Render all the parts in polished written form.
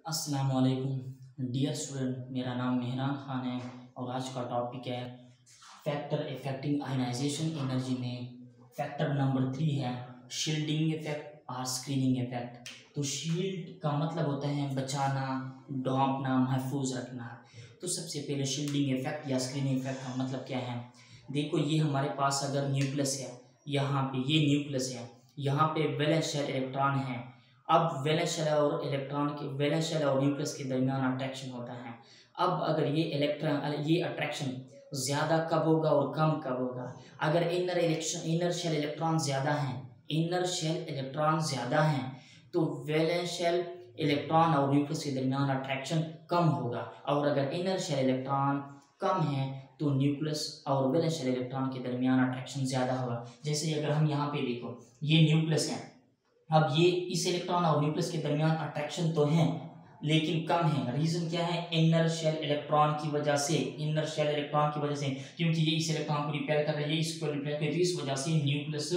अस्सलामुअलैकुम dear student, मेरा नाम मेहरान खान है और आज का टॉपिक है फैक्टर इफेक्टिंग आयनाइजेशन एनर्जी में। फैक्टर नंबर 3 है शील्डिंग इफेक्ट और स्क्रीनिंग इफेक्ट। तो शील्ड का मतलब होता है बचाना, ढांपना, महफूज रखना। तो सबसे पहले शील्डिंग इफेक्ट या स्क्रीनिंग इफेक्ट का मतलब क्या है। देखो, ये हमारे पास अगर न्यूक्लियस है, यहाँ पे ये न्यूक्लियस है, यहाँ पे वैलेंस शेल इलेक्ट्रॉन है। अब वैलेंस शेल और न्यूक्लियस के दरमियान अट्रैक्शन होता है। अब अगर ये अट्रैक्शन ज़्यादा कब होगा और कम कब होगा। अगर इनर शेल इलेक्ट्रॉन ज़्यादा हैं तो वैलेंस शेल इलेक्ट्रॉन और न्यूक्लियस के दरमियान अट्रैक्शन कम होगा, और अगर इनर शेल इलेक्ट्रॉन कम है तो न्यूक्लियस और वैलेंस शेल इलेक्ट्रॉन के दरमियान अट्रैक्शन ज़्यादा होगा। जैसे अगर हम यहाँ पे देखो, ये न्यूक्लियस है। अब ये इस इलेक्ट्रॉन और न्यूक्लियस के दरमियान अट्रैक्शन तो है लेकिन कम है। रीजन क्या है? इनर शेल इलेक्ट्रॉन की वजह से, क्योंकि ये इस इलेक्ट्रॉन को रिपेल कर रही है, इसको रिपेल कर रही है, इस वजह से न्यूक्लियस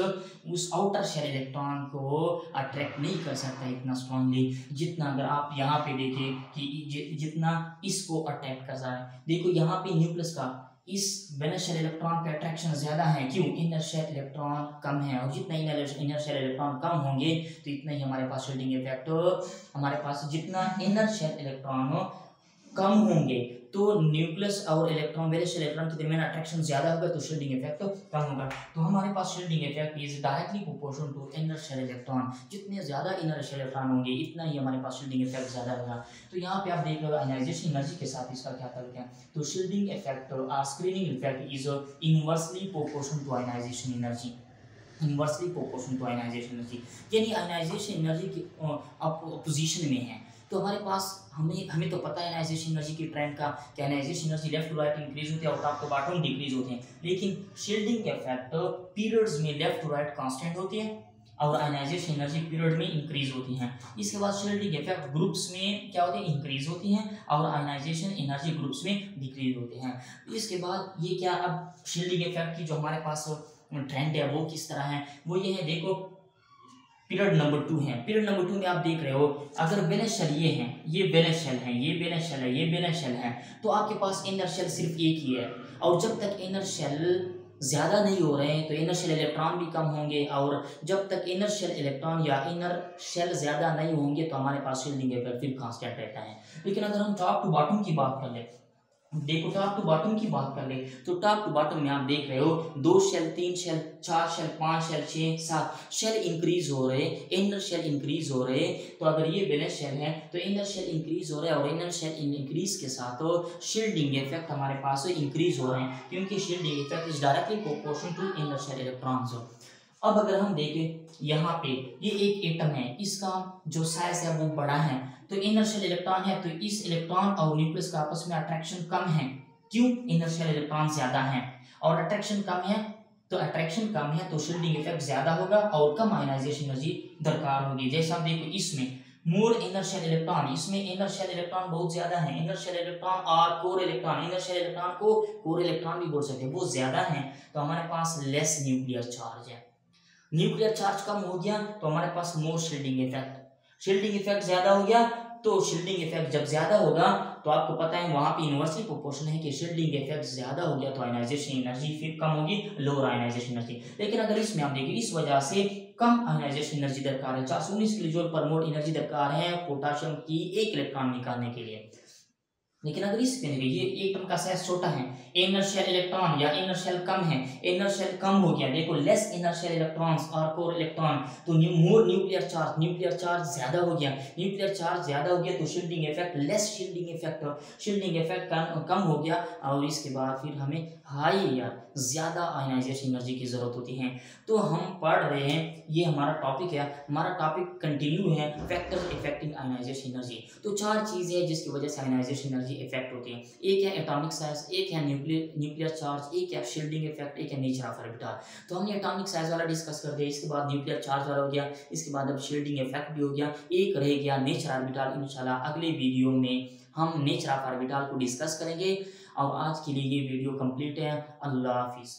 उस आउटर शेल इलेक्ट्रॉन को अट्रैक्ट नहीं कर सकता इतना स्ट्रांगली जितना अगर आप यहाँ पे देखें कि जितना इसको अट्रैक्ट कर रहा है। देखो यहाँ पे न्यूक्लियस का इस वैलेंस शेल इलेक्ट्रॉन पे अट्रैक्शन ज्यादा है। क्यों? इनर शेल इलेक्ट्रॉन कम है, और जितना इनर शेल इलेक्ट्रॉन कम होंगे तो इतना ही हमारे पास शील्डिंग इफेक्ट, हमारे पास जितना इनर शेल इलेक्ट्रॉन कम होंगे तो न्यूक्लियस और वैलेंस शेल इलेक्ट्रॉन के दरमियान अट्रैक्शन ज्यादा होगा तो शील्डिंग इफेक्ट कम होगा। तो हमारे पास shielding effect is directly proportional to inner shell electron. जितने ज्यादा इनर शेल इलेक्ट्रॉन होंगे इतना ही हमारे पास शील्डिंग इफेक्ट ज्यादा होगा। तो यहाँ पे आप देख लो आयनाइजेशन एनर्जी के साथ इसका क्या ताल्लुक है। तो शील्डिंग इफेक्ट और screening effect is inversely proportional to ionization energy. यानी आयनाइजेशन एनर्जी की अपोजिशन में है। तो हमारे पास हमें तो पता है आयनाइजेशन एनर्जी की ट्रेंड का कि ionization energy left to right increase होती है और टॉप टू बॉटम डिक्रीज होती है। लेकिन शील्डिंग इफेक्ट पीरियड्स में लेफ्ट टू राइट कांस्टेंट होती है और आयनाइजेशन एनर्जी पीरियड में इंक्रीज होती है। इसके बाद शील्डिंग इफेक्ट ग्रुप्स में क्या होते हैं? इंक्रीज होती हैं, और आयनाइजेशन एनर्जी ग्रुप्स में डिक्रीज होते हैं। इसके बाद ये क्या, अब शील्डिंग इफेक्ट की जो हमारे पास ट्रेंड है वो किस तरह है, वो ये है। देखो पीरियड नंबर 2 है। पीरियड नंबर 2 में आप देख रहे हो, अगर वैलेंस शेल ये है, ये वैलेंस शेल है, ये वैलेंस शेल है, ये वैलेंस शेल है, तो आपके पास इनर शेल सिर्फ एक ही है। और जब तक इनर शेल ज़्यादा नहीं हो रहे हैं तो इनर शेल इलेक्ट्रॉन भी कम होंगे, और जब तक इनर शेल इलेक्ट्रॉन या इनर शेल ज़्यादा नहीं होंगे तो हमारे पास शील्डिंग इफेक्ट फिर कांस्टेंट रहता है। लेकिन अगर हम टॉप टू बॉटम की बात कर ले, देखो टॉप टू बॉटम की बात कर ले तो टॉप टू बॉटम में आप देख रहे हो 2 shell, 3 shell, 4 shell, 5 shell, 6, 7 shell increase हो रहे, इनर शेल इंक्रीज हो रहे। तो अगर ये वैलेंस शेल है तो इनर शेल इंक्रीज हो रहा है, और इनर शेल इंक्रीज के साथ तो शील्डिंग इफेक्ट हमारे पास इंक्रीज हो रहे हैं, क्योंकि shielding effect is directly proportional to inner shell electrons. अब अगर हम देखें यहाँ पे ये एक एटम है, इसका जो साइज है वो बड़ा है, तो इनर शेल इलेक्ट्रॉन है तो इस इलेक्ट्रॉन और न्यूक्लियस का आपस में अट्रैक्शन कम है। क्यों? इनर शेल इलेक्ट्रॉन ज्यादा है और अट्रैक्शन कम है, तो शील्डिंग इफेक्ट ज्यादा होगा और कम आयनाइजेशन एनर्जी दरकार होगी। जैसे आप देखो इसमें मोर इनर शेल इलेक्ट्रॉन, इसमें इनर शेल इलेक्ट्रॉन बहुत ज्यादा है। इनर शेल इलेक्ट्रॉन और core electron, inner shell electron को कोर इलेक्ट्रॉन भी बोल सकते हैं, वो ज्यादा है। तो हमारे पास लेस न्यूक्लियर चार्ज है। न्यूक्लियर चार्ज कम हो गया तो हमारे पास मोर शील्डिंग इफेक्ट ज्यादा हो गया। तो शील्डिंग इफेक्ट जब ज्यादा होगा तो आपको पता है वहां पे इनवर्सली प्रोपोर्शनल है कि शील्डिंग इफेक्ट ज्यादा हो गया तो आयनाइजेशन एनर्जी फिर कम होगी, लोअर आयनाइजेशन एनर्जी। लेकिन अगर इसमें आप देखिए इस वजह से कम आयनाइजेशन एनर्जी दरकार है, 419 किलो जूल पर मोल एनर्जी दरकार है पोटाशियम की 1 इलेक्ट्रॉन निकालने के लिए। लेकिन अगर इस पे ये एटम का साइज छोटा है, इनर शेल इलेक्ट्रॉन या इनर शेल कम है, इनर शेल कम हो गया, देखो लेस इनर शेल इलेक्ट्रॉन्स और कोर इलेक्ट्रॉन, तो मोर न्यूक्लियर चार्ज ज्यादा हो गया। तो शील्डिंग इफेक्ट कम हो गया, और इसके बाद फिर हमें हाई या ज्यादा आयनाइजेशन एनर्जी की जरूरत होती है। तो हम पढ़ रहे हैं, ये हमारा टॉपिक है, हमारा टॉपिक कंटिन्यू है, फैक्टर्स इफेक्टिंग आयनाइजेशन एनर्जी। तो 4 चीजें हैं जिसकी वजह से आयनाइजेशन एनर्जी इफेक्ट होती है। एक है एटॉमिक साइज, एक है न्यूक्लियर चार्ज, एक है शील्डिंग इफेक्ट, एक है नेचर ऑफ ऑर्बिटल। तो हमने एटॉमिक साइज वाला डिस्कस कर दिया, इसके बाद न्यूक्लियर चार्ज वाला हो गया, इसके बाद अब शील्डिंग इफेक्ट भी हो गया, एक रह गया नेचर ऑर्बिटल। इंशाल्लाह अगले वीडियो में हम नेचर ऑफ ऑर्बिटल को डिस्कस करेंगे। और आज के लिए ये वीडियो कंप्लीट है। अल्लाह हाफिज़।